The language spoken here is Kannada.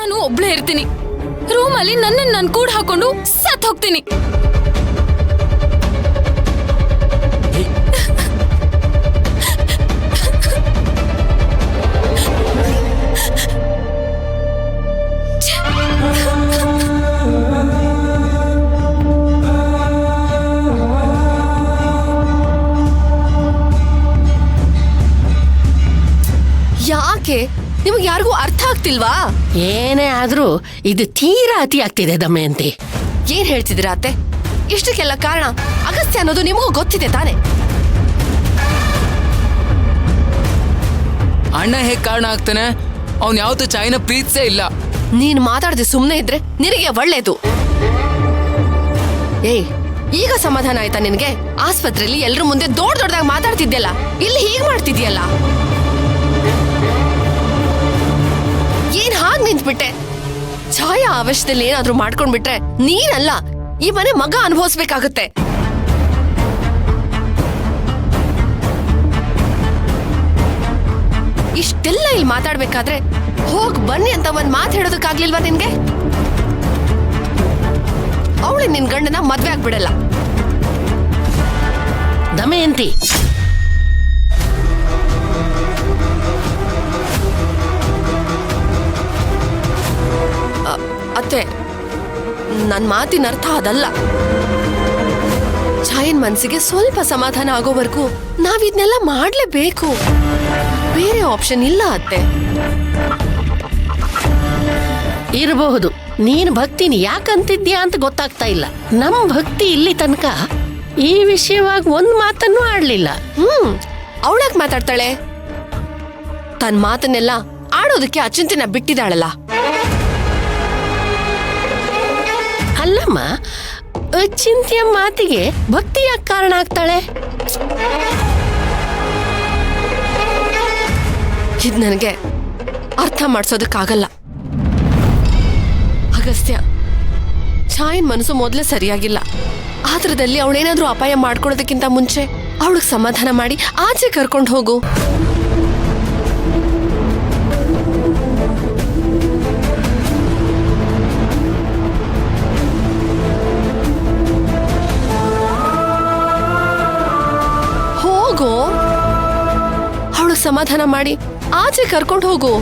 ನಾನು ಒಬ್ಳೇ ಇರ್ತೀನಿ. ರೂಮಲ್ಲಿ ನನ್ನನ್ನು ನಾನು ಕೂಡ ಹಾಕೊಂಡು ಸತ್ ಹೋಗ್ತೀನಿ. ಯಾಕೆ ನಿಮಗೆ ಯಾರಿಗೂ ಅರ್ಥ ಆಗ್ತಿಲ್ವಾ? ಏನೇ ಆದ್ರೂ ಇದು ತೀರಾ ಅತಿ ಆಗ್ತಿದೆ ದಮಯಂತಿ. ಏನ್ ಹೇಳ್ತಿದ್ದೀರಾ ಅತ್ತೆ? ಇಷ್ಟಕ್ಕೆಲ್ಲ ಕಾರಣ ಅಗಸ್ತ್ಯ ಅನ್ನೋದು ನಿಮಗೂ ಗೊತ್ತಿದೆ ತಾನೆ? ಅಣ್ಣ ಹೇಗ್ ಕಾರಣ ಆಗ್ತಾನೆ? ಅವ್ನ್ ಯಾವತ್ತೂ ಚಾಯ್ನ ಪ್ರೀತಿಸೇ ಇಲ್ಲ. ನೀನ್ ಮಾತಾಡದೆ ಸುಮ್ನೆ ಇದ್ರೆ ನಿನಗೆ ಒಳ್ಳೇದು. ಏಯ್, ಈಗ ಸಮಾಧಾನ ಆಯ್ತಾ ನಿನ್ಗೆ? ಆಸ್ಪತ್ರೆಯಲ್ಲಿ ಎಲ್ರ ಮುಂದೆ ದೊಡ್ಡದಾಗಿ ಮಾತಾಡ್ತಿದ್ಯಲ್ಲ, ಇಲ್ಲಿ ಹೀಗ್ ಮಾಡ್ತಿದ್ಯಲ್ಲ. ಏನ್ ಹಾಗ್ ನಿಂತ್ಬಿಟ್ಟೆ? ಛಾಯಾ ಆವೇಶದಲ್ಲಿ ಏನಾದ್ರೂ ಮಾಡ್ಕೊಂಡ್ಬಿಟ್ರೆ ನೀನಲ್ಲ, ಈ ಮನೆ ಮಗ ಅನುಭವಿಸ್ಬೇಕಾಗತ್ತೆ. ಇಷ್ಟೆಲ್ಲ ಇಲ್ಲಿ ಮಾತಾಡ್ಬೇಕಾದ್ರೆ ಹೋಗ್ ಬನ್ನಿ ಅಂತ ಒಂದ್ ಮಾತು ಹೇಳೋದಕ್ಕಾಗ್ಲಿಲ್ವಾ ನಿನ್ಗೆ? ಅವಳು ನಿನ್ ಗಂಡನ ಮದ್ವೆ ಆಗ್ಬಿಡಲ್ಲ. ದಮಯಂತಿ, ಅತ್ತೆ, ನನ್ ಮಾತಿನ ಅರ್ಥ ಅದಲ್ಲ. ಛಾಯನ್ ಮನ್ಸಿಗೆ ಸ್ವಲ್ಪ ಸಮಾಧಾನ ಆಗೋವರೆಗೂ ನಾವಿದ್ನೆಲ್ಲ ಮಾಡ್ಲೇಬೇಕು. ಬೇರೆ ಆಪ್ಷನ್ ಇಲ್ಲ ಅತ್ತೆ. ಇರಬಹುದು. ನೀನ್ ಭಕ್ತಿನಿ ಯಾಕಂತಿದ್ಯಾ ಅಂತ ಗೊತ್ತಾಗ್ತಾ ಇಲ್ಲ. ನಮ್ ಭಕ್ತಿ ಇಲ್ಲಿ ತನಕ ಈ ವಿಷಯವಾಗಿ ಒಂದ್ ಮಾತನ್ನು ಆಡ್ಲಿಲ್ಲ. ಅವಳಾಗ್ ಮಾತಾಡ್ತಾಳೆ? ತನ್ ಮಾತನ್ನೆಲ್ಲ ಆಡೋದಕ್ಕೆ ಅಚಿಂತ್ಯನ ಬಿಟ್ಟಿದ್ದಾಳಲ್ಲ. ಅಲ್ಲಮ್ಮ, ಅಚಿಂತ್ಯ ಮಾತಿಗೆ ಭಕ್ತಿ ಯಾಕೆ ಕಾರಣ ಆಗ್ತಾಳೆ? ಇದ್ ನನಗೆ ಅರ್ಥ ಮಾಡ್ಸೋದಕ್ಕಾಗಲ್ಲ. ಅಗಸ್ತ್ಯ, ಛಾಯನ್ ಮನಸ್ಸು ಮೊದಲೇ ಸರಿಯಾಗಿಲ್ಲ. ಆತರದಲ್ಲಿ ಅವಳೇನಾದ್ರೂ ಅಪಾಯ ಮಾಡ್ಕೊಳ್ಳೋದಕ್ಕಿಂತ ಮುಂಚೆ ಅವಳಿಗೆ ಸಮಾಧಾನ ಮಾಡಿ ಆಚೆ ಕರ್ಕೊಂಡು ಹೋಗು. ಹೋಗು, ಅವಳು ಸಮಾಧಾನ ಮಾಡಿ ಆಚೆ ಕರ್ಕೊಂಡು ಹೋಗು.